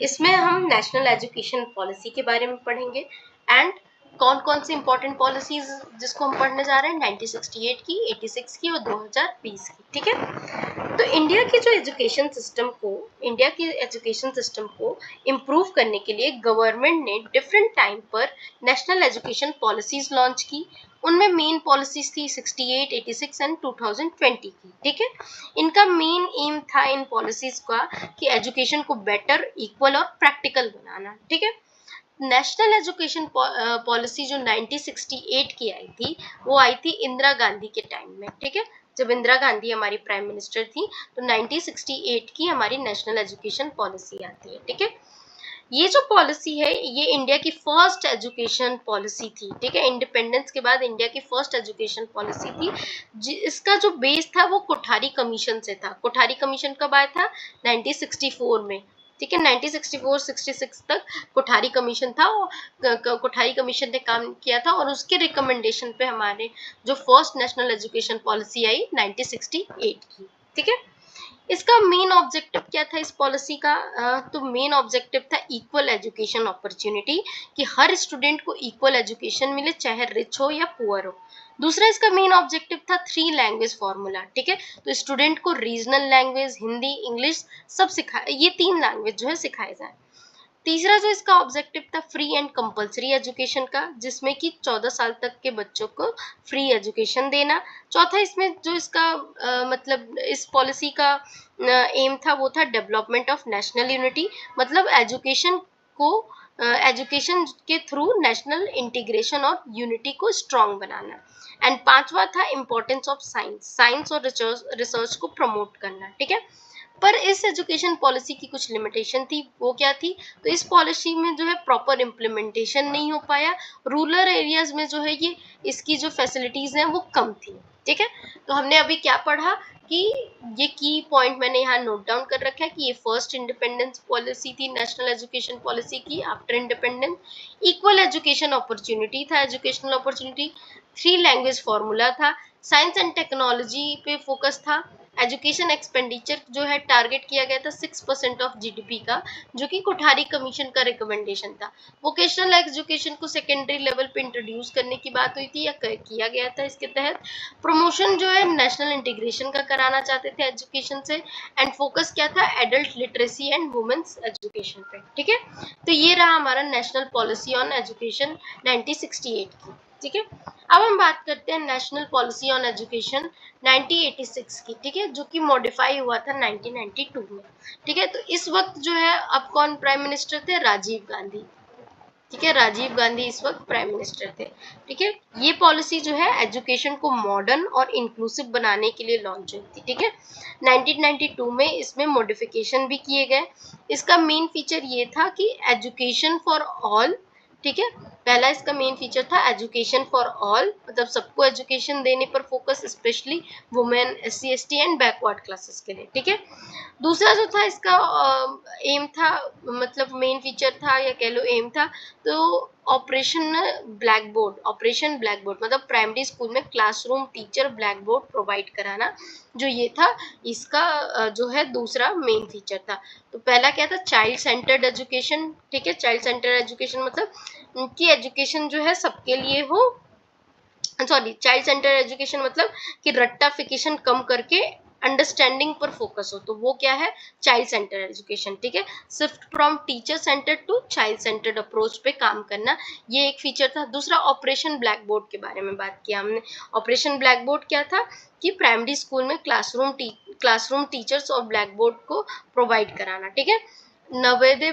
इसमें हम national education policy के बारे में पढ़ेंगे एंड कौन कौन सी इंपॉर्टेंट पॉलिसीज जिसको हम पढ़ने जा रहे हैं 1968 की, 86 की और 2020 की। ठीक है, तो इंडिया के एजुकेशन सिस्टम को इम्प्रूव करने के लिए गवर्नमेंट ने डिफरेंट टाइम पर नेशनल एजुकेशन पॉलिसीज लॉन्च की। उनमें मेन पॉलिसीज थी 68, 86 एंड 2020 की। ठीक है, इनका मेन एम था इन पॉलिसीज का कि एजुकेशन को बेटर, इक्वल और प्रैक्टिकल बनाना। ठीक है, नेशनल एजुकेशन पॉलिसी जो 1968 की आई थी, वो आई थी इंदिरा गांधी के टाइम में। ठीक है, जब इंदिरा गांधी हमारी प्राइम मिनिस्टर थी तो 1968 की हमारी नेशनल एजुकेशन पॉलिसी आती है। ठीक है, ये जो पॉलिसी है ये इंडिया की फर्स्ट एजुकेशन पॉलिसी थी। ठीक है, इंडिपेंडेंस के बाद इंडिया की फर्स्ट एजुकेशन पॉलिसी थी। इसका जो बेस था वो कोठारी कमीशन से था। कोठारी कमीशन कब आया था? 1964 में। ठीक है, 1964-66 तक कोठारी कमीशन था। कोठारी कमीशन ने काम किया था और उसके रिकमेंडेशन पे हमारे जो फर्स्ट नेशनल एजुकेशन पॉलिसी आई 1968 की। ठीक है, इसका मेन ऑब्जेक्टिव क्या था इस पॉलिसी का? तो मेन ऑब्जेक्टिव था इक्वल एजुकेशन अपॉर्चुनिटी, कि हर स्टूडेंट को इक्वल एजुकेशन मिले, चाहे रिच हो या पुअर हो। दूसरा इसका मेन ऑब्जेक्टिव था 3 लैंग्वेज फॉर्मूला। ठीक है, तो स्टूडेंट को रीजनल लैंग्वेज, हिंदी, इंग्लिश सब सिखाए, ये 3 लैंग्वेज जो है सिखाए जाए। तीसरा जो इसका ऑब्जेक्टिव था फ्री एंड कंपलसरी एजुकेशन का, जिसमें कि 14 साल तक के बच्चों को फ्री एजुकेशन देना। चौथा इसमें जो इसका मतलब इस पॉलिसी का एम था वो था डेवलपमेंट ऑफ नेशनल यूनिटी, मतलब एजुकेशन के थ्रू नेशनल इंटीग्रेशन और यूनिटी को स्ट्रॉन्ग बनाना। एंड पांचवा था इम्पोर्टेंस ऑफ साइंस और रिसर्च को प्रमोट करना। ठीक है, पर इस एजुकेशन पॉलिसी की कुछ लिमिटेशन थी। वो क्या थी? तो इस पॉलिसी में जो है प्रॉपर इम्प्लीमेंटेशन नहीं हो पाया। रूरल एरियाज में जो है ये इसकी जो फैसिलिटीज हैं वो कम थी। ठीक है, तो हमने अभी क्या पढ़ा कि ये की पॉइंट मैंने यहाँ नोट डाउन कर रखा है कि ये फर्स्ट इंडिपेंडेंस पॉलिसी थी नेशनल एजुकेशन पॉलिसी की after independence. Equal education opportunity था, एजुकेशनल अपॉर्चुनिटी, 3 लैंग्वेज फॉर्मूला था, साइंस एंड टेक्नोलॉजी पे फोकस था। एजुकेशन एक्सपेंडिचर जो है टारगेट किया गया था 6% ऑफ जीडीपी का, जो कि कोठारी कमीशन का रिकमेंडेशन था। वोकेशनल एजुकेशन को सेकेंडरी लेवल पे इंट्रोड्यूस करने की बात हुई थी या किया गया था। इसके तहत प्रमोशन जो है नेशनल इंटीग्रेशन का कराना चाहते थे एजुकेशन से। एंड फोकस क्या था? Adult literacy and women's education पे। ठीक है, तो ये रहा हमारा नेशनल पॉलिसी ऑन एजुकेशन 1968 की। ठीक है, अब हम बात करते हैं नेशनल पॉलिसी ऑन एजुकेशन 1986 की। ठीक है, जो कि मॉडिफाई हुआ था 1992 में। ठीक है, तो इस वक्त जो है अब कौन प्राइम मिनिस्टर थे? राजीव गांधी। ठीक है, राजीव गांधी इस वक्त प्राइम मिनिस्टर थे। ठीक है, ये पॉलिसी जो है एजुकेशन को मॉडर्न और इंक्लूसिव बनाने के लिए लॉन्च हुई थी। ठीक है, 1992 में इसमें मॉडिफिकेशन भी किए गए। इसका मेन फीचर ये था कि एजुकेशन फॉर ऑल। ठीक है, पहला इसका मेन फीचर था एजुकेशन फॉर ऑल, मतलब सबको एजुकेशन देने पर focus, specially women, SC ST and backward classes के लिए। ठीक है, दूसरा जो था इसका एम था, मतलब मेन फीचर था या कह लो एम था, तो ऑपरेशन ब्लैक बोर्ड मतलब प्राइमरी स्कूल में classroom teacher black board provide कराना, जो ये था इसका जो है दूसरा मेन फीचर था। तो पहला क्या था? Child centred education. ठीक है, चाइल्ड सेंटर्ड एजुकेशन मतलब कि एजुकेशन जो है सबके लिए हो, सॉरी, चाइल्ड सेंटर एजुकेशन मतलब कि रट्टाफिकेशन कम करके अंडरस्टैंडिंग पर फोकस हो, तो वो क्या है? Child centre education. ठीक है, shift from teacher centred to child centred approach पे काम करना, ये एक फीचर था। दूसरा ऑपरेशन ब्लैक बोर्ड के बारे में बात किया हमने। ऑपरेशन ब्लैक बोर्ड क्या था? कि प्राइमरी स्कूल में क्लासरूम टीचर्स और ब्लैक बोर्ड को प्रोवाइड कराना। ठीक है, नवोदय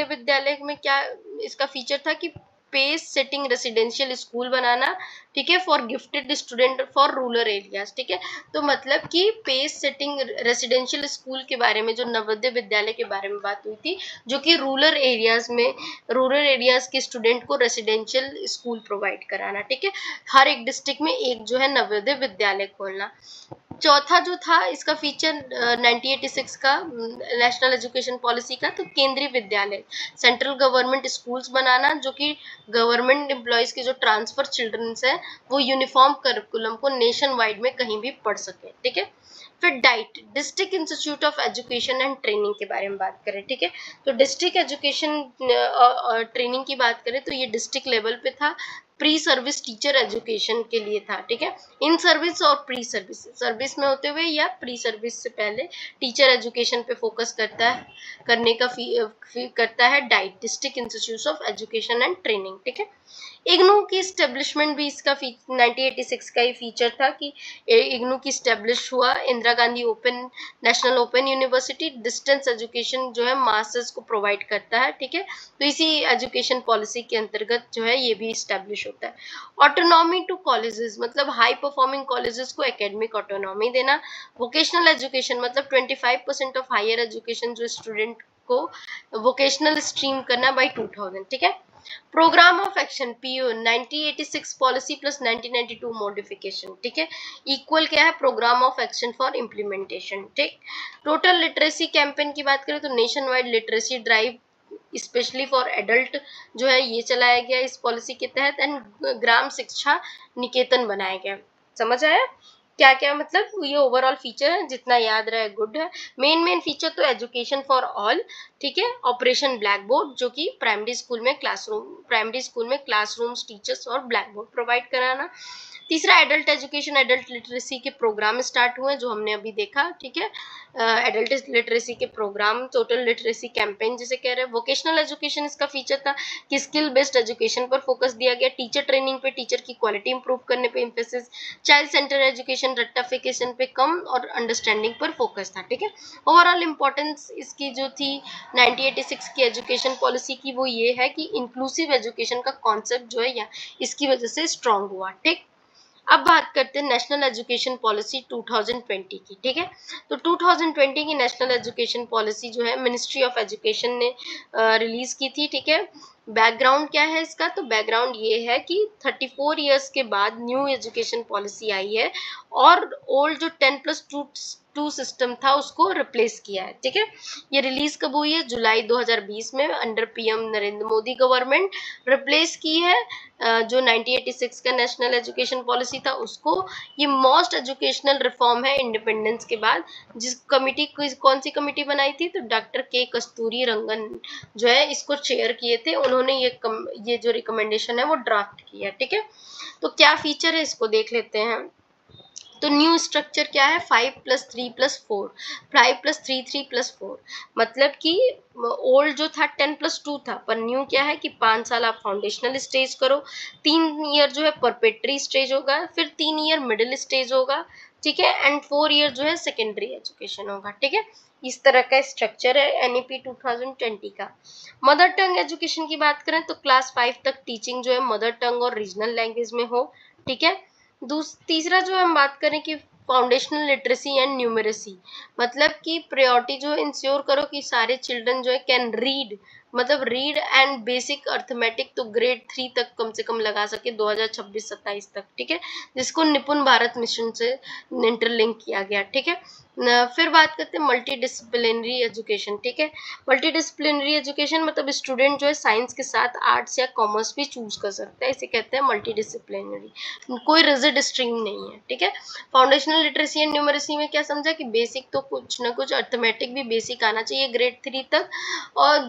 विद्यालय में क्या इसका फीचर था? कि पेस सेटिंग रेसिडेंशियल स्कूल बनाना। ठीक है, for gifted student for rural areas. ठीक है, तो मतलब कि पेस सेटिंग रेसिडेंशियल स्कूल के बारे में, जो नवोदय विद्यालय के बारे में बात हुई थी, जो कि रूरल एरियाज के स्टूडेंट को रेसिडेंशियल स्कूल प्रोवाइड कराना। ठीक है, हर एक डिस्ट्रिक्ट में एक जो है नवोदय विद्यालय खोलना। चौथा जो था इसका फीचर 1986 का नेशनल एजुकेशन पॉलिसी का, तो केंद्रीय विद्यालय, सेंट्रल गवर्नमेंट स्कूल्स बनाना, जो कि गवर्नमेंट एम्प्लॉयज के जो ट्रांसफर चिल्ड्रंस है वो यूनिफॉर्म करिकुलम को नेशन वाइड में कहीं भी पढ़ सके। ठीक है, फिर diet, district institute of education and training के बारे में बात करें, ठीक है। तो डिस्ट्रिक्ट एजुकेशन ट्रेनिंग की बात करें तो ये डिस्ट्रिक्ट लेवल पे था, प्री सर्विस टीचर एजुकेशन के लिए था, ठीक है। इन सर्विस और प्री सर्विस, सर्विस में होते हुए या प्री सर्विस से पहले टीचर एजुकेशन पे फोकस करता है, करने का करता है diet, district institute of education and training, ठीक है। इग्नू की स्टेब्लिशमेंट भी इसका 1986 का ही फीचर था कि इग्नू की स्टेब्लिश हुआ, Indira Gandhi open national open university, distance education जो है मास्टर्स को प्रोवाइड करता है, ठीक है। तो इसी एजुकेशन पॉलिसी के अंतर्गत जो है ये भी स्टेब्लिश होता है। ऑटोनॉमी टू कॉलेजेस, मतलब हाई परफॉर्मिंग कॉलेजेस को एकेडमिक ऑटोनॉमी देना। वोकेशनल एजुकेशन, मतलब 25% ऑफ हायर एजुकेशन जो स्टूडेंट को वोकेशनल स्ट्रीम करना बाय 2000, ठीक है। Programme of action PO 1986 policy plus 1992 modification, ठीक है। इक्वल क्या है, programme of action for implementation, ठीक। टोटल लिटरेसी कैंपेन की बात करें तो nation wide literacy drive specially for adult जो है ये चलाया गया इस पॉलिसी के तहत, एंड ग्राम शिक्षा निकेतन बनाया गया। समझ आया क्या क्या, मतलब ये ओवरऑल फीचर है, जितना याद रहे गुड है। मेन फीचर तो एजुकेशन फॉर ऑल, ठीक है। ऑपरेशन ब्लैक बोर्ड, जो कि प्राइमरी स्कूल में क्लासरूम्स, टीचर्स और ब्लैक बोर्ड प्रोवाइड कराना। तीसरा एडल्ट एजुकेशन, एडल्ट लिटरेसी के प्रोग्राम स्टार्ट हुए जो हमने अभी देखा, ठीक है। एडल्ट लिटरेसी के प्रोग्राम, टोटल लिटरेसी कैंपेन जिसे कह रहे हैं। वोकेशनल एजुकेशन इसका फीचर था कि स्किल बेस्ड एजुकेशन पर फोकस दिया गया, टीचर ट्रेनिंग पे, टीचर की क्वालिटी इंप्रूव करने पे एम्फेसिस, चाइल्ड सेंटर एजुकेशन, रट्टाफिकेशन पे कम और अंडरस्टैंडिंग पर फोकस था, ठीक है। ओवरऑल इंपॉर्टेंस इसकी जो थी 1986 की एजुकेशन पॉलिसी की वो ये है कि इंक्लूसिव एजुकेशन का कॉन्सेप्ट जो है या इसकी वजह से स्ट्रांग हुआ, ठीक। अब बात करते हैं नेशनल एजुकेशन पॉलिसी 2020 की, ठीक है। तो 2020 की नेशनल एजुकेशन पॉलिसी जो है मिनिस्ट्री ऑफ एजुकेशन ने रिलीज की थी, ठीक है। बैकग्राउंड क्या है इसका, तो बैकग्राउंड ये है कि 34 इयर्स के बाद न्यू एजुकेशन पॉलिसी आई है और ओल्ड जो 10+2 सिस्टम था उसको रिप्लेस किया है, ठीक है। ये रिलीज कब हुई है, जुलाई 2020 में, under PM Narendra Modi government replace की है जो 1986 का नेशनल एजुकेशन पॉलिसी था उसको। ये मोस्ट एजुकेशनल रिफॉर्म है इंडिपेंडेंस के बाद। जिस कमिटी, कौन सी कमिटी बनाई थी, तो डॉक्टर के कस्तूरी रंगन जो है इसको चेयर किए थे, उन्होंने ये जो रिकमेंडेशन है वो ड्राफ्ट किया, ठीक है। तो क्या फीचर है इसको देख लेते हैं। तो न्यू स्ट्रक्चर क्या है, 5+3+4, 5+3+3+4, मतलब कि ओल्ड जो था 10+2 था, पर न्यू क्या है कि 5 साल आप फाउंडेशनल स्टेज करो, 3 ईयर जो है परपेट्री स्टेज होगा, फिर 3 ईयर मिडिल स्टेज होगा, ठीक है, एंड 4 ईयर जो है सेकेंडरी एजुकेशन होगा, ठीक है। इस तरह का स्ट्रक्चर है एनईपी 2020 का। मदर टंग एजुकेशन की बात करें तो क्लास 5 तक टीचिंग जो है मदर टंग और रीजनल लैंग्वेज में हो, ठीक है। तीसरा जो हम बात करें कि फाउंडेशनल लिटरेसी एंड न्यूमरेसी, मतलब कि प्रायोरिटी जो इंश्योर करो कि सारे चिल्ड्रन जो है कैन रीड, मतलब रीड एंड बेसिक अर्थमेटिक तो ग्रेड 3 तक कम से कम लगा सके 2026-27 तक, ठीक है, जिसको निपुण भारत मिशन से इंटरलिंक किया गया, ठीक है। फिर बात करते हैं मल्टी डिसिप्लिनरी एजुकेशन, ठीक है। मल्टी डिसिप्लिनरी एजुकेशन मतलब स्टूडेंट जो है साइंस के साथ आर्ट्स या कॉमर्स भी चूज कर सकता है, इसे कहते हैं मल्टी डिसिप्लिनरी, कोई रिजिड स्ट्रीम नहीं है, ठीक है। फाउंडेशनल लिटरेसी एंड न्यूमरेसी में क्या समझा कि बेसिक तो कुछ ना कुछ अर्थमेटिक भी बेसिक आना चाहिए ग्रेड 3 तक, और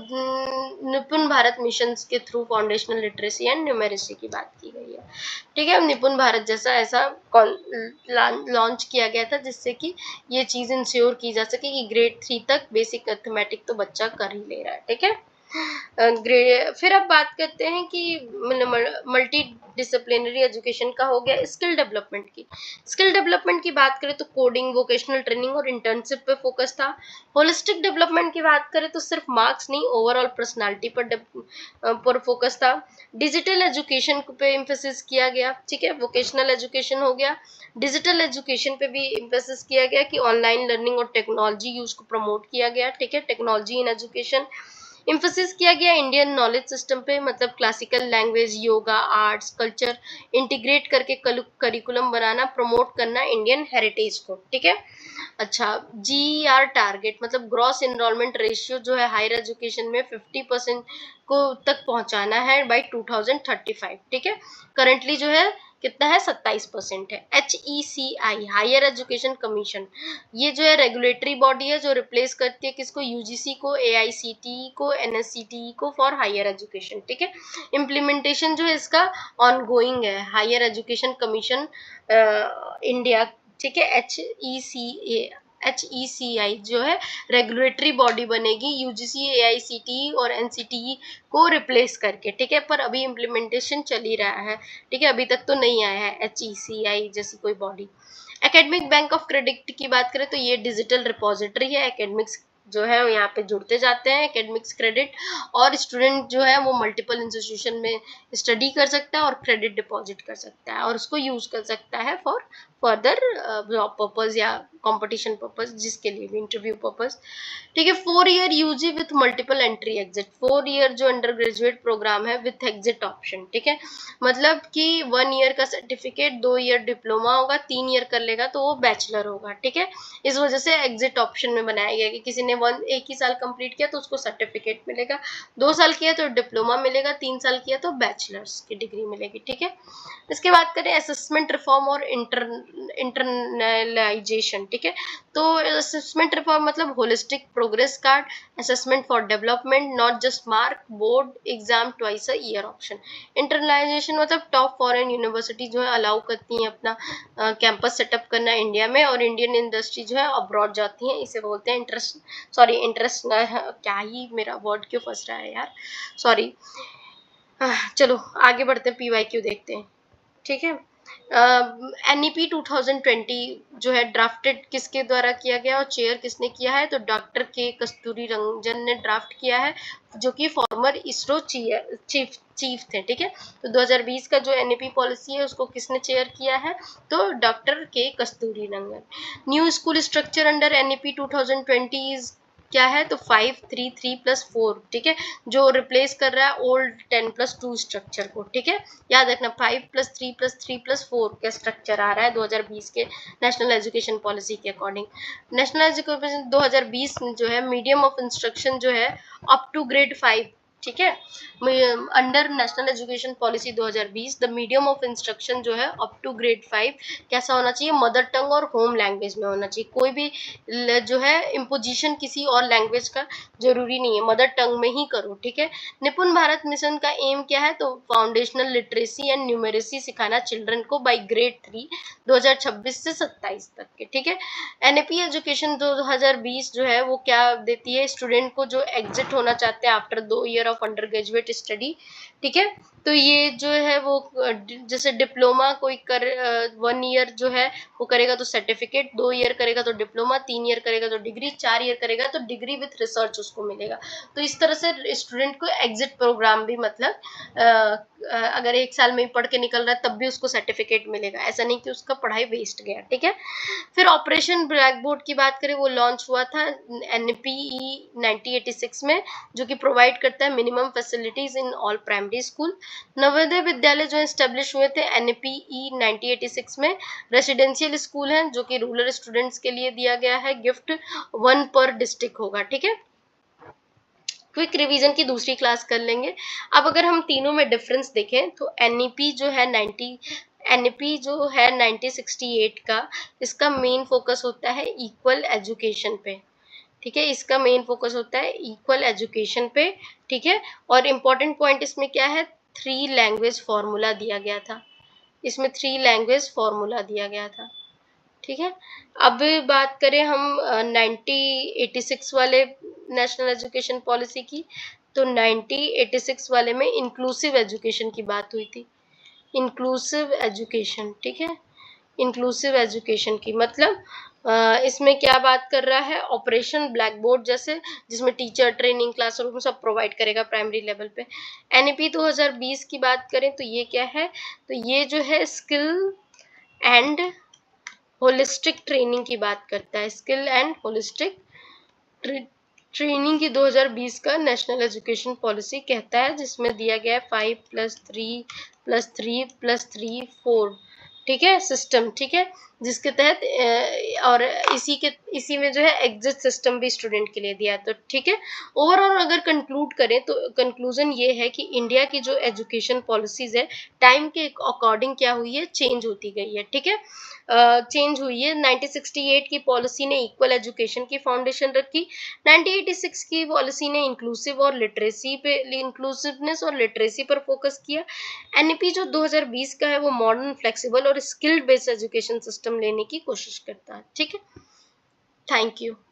निपुण भारत मिशन के through foundational literacy and numeracy की बात की गई है, ठीक है। निपुण भारत जैसा ऐसा लॉन्च किया गया था जिससे कि ये चीज इंश्योर की जा सके कि ग्रेड 3 तक बेसिक अर्थमेटिक तो बच्चा कर ही ले रहा है, ठीक है। फिर अब बात करते हैं कि मल्टी डिसिप्लिनरी एजुकेशन का हो गया। स्किल डेवलपमेंट की, स्किल डेवलपमेंट की बात करें तो कोडिंग, वोकेशनल ट्रेनिंग और इंटर्नशिप पे फोकस था। होलिस्टिक डेवलपमेंट की बात करें तो सिर्फ मार्क्स नहीं, ओवरऑल पर्सनालिटी पर फोकस था। डिजिटल एजुकेशन पे एम्फेसिस किया गया, ठीक है। वोकेशनल एजुकेशन हो गया, डिजिटल एजुकेशन पे भी एम्फेसिस किया गया कि ऑनलाइन लर्निंग और टेक्नोलॉजी यूज को प्रमोट किया गया, ठीक है। टेक्नोलॉजी इन एजुकेशन इम्फोसिस किया गया इंडियन नॉलेज सिस्टम पे, मतलब classical language, yoga, arts, culture integrate करके करिकुलम बनाना, प्रमोट करना इंडियन हेरिटेज को, ठीक है। अच्छा, जीईआर टारगेट मतलब ग्रॉस एनरोलमेंट रेशियो जो है हायर एजुकेशन में 50% को तक पहुंचाना है बाय 2035, ठीक है। करंटली जो है कितना है 27% है। HECI हायर एजुकेशन कमीशन, ये जो है रेगुलेटरी बॉडी है जो रिप्लेस करती है किसको, यूजीसी को, AICTE को, NSCTE को फॉर हायर एजुकेशन, ठीक है। इम्प्लीमेंटेशन जो है इसका ऑनगोइंग है, हायर एजुकेशन कमीशन इंडिया, ठीक है। HECI जो है रेगुलेटरी बॉडी बनेगी यूजीसी, AICTE और NCTE को रिप्लेस करके, ठीक है। पर अभी इम्प्लीमेंटेशन चल ही रहा है, ठीक है, अभी तक तो नहीं आया है HECI जैसी कोई body. Academic bank of credit की बात करें तो ये डिजिटल रिपोजिटरी है, एकेडमिक्स जो है यहाँ पे जुड़ते जाते हैं एकेडमिक्स क्रेडिट, और स्टूडेंट जो है वो मल्टीपल इंस्टीट्यूशन में स्टडी कर सकता है और क्रेडिट डिपॉजिट कर सकता है और उसको यूज कर सकता है फॉर फर्दर जॉब पर्पज या कंपटीशन पर्पज, जिसके लिए भी इंटरव्यू पर्पज, ठीक है। 4 year UG with multiple entry exit, 4 year जो अंडर ग्रेजुएट प्रोग्राम है विथ एग्जिट ऑप्शन, ठीक है। मतलब कि 1 ईयर का सर्टिफिकेट, 2 ईयर डिप्लोमा होगा, 3 ईयर कर लेगा तो वो बैचलर होगा, ठीक है। इस वजह से एग्जिट ऑप्शन में बनाया गया कि किसी ने एक ही साल कंप्लीट किया तो उसको सर्टिफिकेट मिलेगा, 2 साल किया तो डिप्लोमा मिलेगा, 3 साल किया तो बैचलर्स की डिग्री मिलेगी, ठीक है। इसके बाद करें असेसमेंट रिफॉर्म और इंटरनलाइजेशन, ठीक है। तो असेसमेंट रिफॉर्म मतलब holistic progress card, assessment for development, not just mark, board exam twice a year option. Internalisation मतलब टॉप फॉरेन यूनिवर्सिटी जो है अलाउ करती हैं अपना कैंपस सेटअप करना इंडिया में, और इंडियन इंडस्ट्री जो है अब्रॉड जाती है, इसे बोलते हैं इंटरेस्ट क्या ही मेरा वर्ड क्यों फंस रहा है यार, सॉरी। चलो आगे बढ़ते हैं, PYQ देखते हैं, ठीक है। NEP 2020 जो है ड्राफ्टेड किसके द्वारा किया गया और चेयर किसने किया है, तो डॉक्टर के कस्तूरी रंजन ने ड्राफ्ट किया है, जो कि फॉर्मर इसरो चीफ थे, ठीक है। तो 2020 का जो NEP पॉलिसी है उसको किसने चेयर किया है, तो doctor K Kasturirangan. New school structure under NEP 2020 क्या है, तो 5-3-3+4, ठीक है, जो रिप्लेस कर रहा है ओल्ड 10+2 स्ट्रक्चर को, ठीक है। याद रखना 5+3+3+4 का स्ट्रक्चर आ रहा है 2020 के नेशनल एजुकेशन पॉलिसी के अकॉर्डिंग। नेशनल एजुकेशन 2020 में जो है मीडियम ऑफ इंस्ट्रक्शन जो है अप टू ग्रेड 5, ठीक है। Under national education policy 2020 the medium of instruction जो है अप टू ग्रेड 5 कैसा होना चाहिए, मदर टंग और होम लैंग्वेज में होना चाहिए। कोई भी जो है इम्पोजिशन किसी और लैंग्वेज का जरूरी नहीं है, मदर टंग में ही करो, ठीक है। निपुण भारत मिशन का एम क्या है, तो फाउंडेशनल लिटरेसी एंड न्यूमेरेसी सिखाना चिल्ड्रन को बाय ग्रेड 3 2026 से 27 तक के, ठीक है। NEP एजुकेशन 2020 जो है वो क्या देती है, स्टूडेंट को जो एग्जिट होना चाहते हैं after 2 year of under graduate study, ठीक है। तो ये जो है वो जैसे डिप्लोमा कोई कर 1 ईयर जो है वो करेगा तो सर्टिफिकेट, 2 ईयर करेगा तो डिप्लोमा, 3 ईयर करेगा तो डिग्री, 4 ईयर करेगा तो डिग्री विथ रिसर्च उसको मिलेगा। तो इस तरह से स्टूडेंट को एग्जिट प्रोग्राम भी मतलब अगर 1 साल में ही पढ़ के निकल रहा है तब भी उसको सर्टिफिकेट मिलेगा, ऐसा नहीं कि उसका पढ़ाई वेस्ट गया, ठीक है। फिर ऑपरेशन ब्लैक बोर्ड की बात करें, वो लॉन्च हुआ था NEP 1986 में, जो कि प्रोवाइड करता है minimum facilities in all primary school. Navodaya Vidyalaya जो एस्टेब्लिश हुए थे NEP 1986 में, रेसिडेंशियल स्कूल हैं जो कि रूरल स्टूडेंट्स के लिए दिया गया है, गिफ्ट 1 पर डिस्ट्रिक्ट होगा, ठीक है। क्विक रिवीजन की दूसरी क्लास कर लेंगे। अब अगर हम तीनों में डिफरेंस देखें तो NEP जो है 1968 का, इसका मेन फोकस होता है इक्वल एजुकेशन पे, ठीक है। इसका मेन फोकस होता है इक्वल एजुकेशन पे, ठीक है। और इम्पोर्टेंट पॉइंट इसमें क्या है, 3 लैंग्वेज फॉर्मूला दिया गया था, इसमें 3 लैंग्वेज फॉर्मूला दिया गया था, ठीक है। अब बात करें हम 1986 वाले नेशनल एजुकेशन पॉलिसी की, तो 1986 वाले में इंक्लूसिव एजुकेशन की बात हुई थी, इंक्लूसिव एजुकेशन, ठीक है। इंक्लूसिव एजुकेशन की मतलब इसमें क्या बात कर रहा है, ऑपरेशन ब्लैक बोर्ड जैसे, जिसमें टीचर ट्रेनिंग क्लासरूम सब प्रोवाइड करेगा प्राइमरी लेवल पे। NEP 2020 की बात करें तो ये क्या है, तो ये जो है स्किल एंड होलिस्टिक ट्रेनिंग की बात करता है, स्किल एंड होलिस्टिक ट्रेनिंग की 2020 का नेशनल एजुकेशन पॉलिसी कहता है, जिसमें दिया गया है 5+3+3+3+4, ठीक है, सिस्टम, ठीक है। जिसके तहत और इसी में जो है एग्जिट सिस्टम भी स्टूडेंट के लिए दिया है। तो ठीक है, ओवरऑल अगर कंक्लूड करें तो कंक्लूजन ये है कि इंडिया की जो एजुकेशन पॉलिसीज है टाइम के अकॉर्डिंग क्या हुई है, चेंज होती गई है। ठीक है, चेंज हुई है। 1968 की पॉलिसी ने इक्वल एजुकेशन की फाउंडेशन रखी। 1986 की पॉलिसी ने इंक्लूसिवनेस और लिटरेसी पर फोकस किया। एनईपी जो 2020 का है वो मॉडर्न, फ्लेक्सिबल और स्किल्ड बेस्ड एजुकेशन सिस्टम लेने की कोशिश करता है। ठीक है, थैंक यू।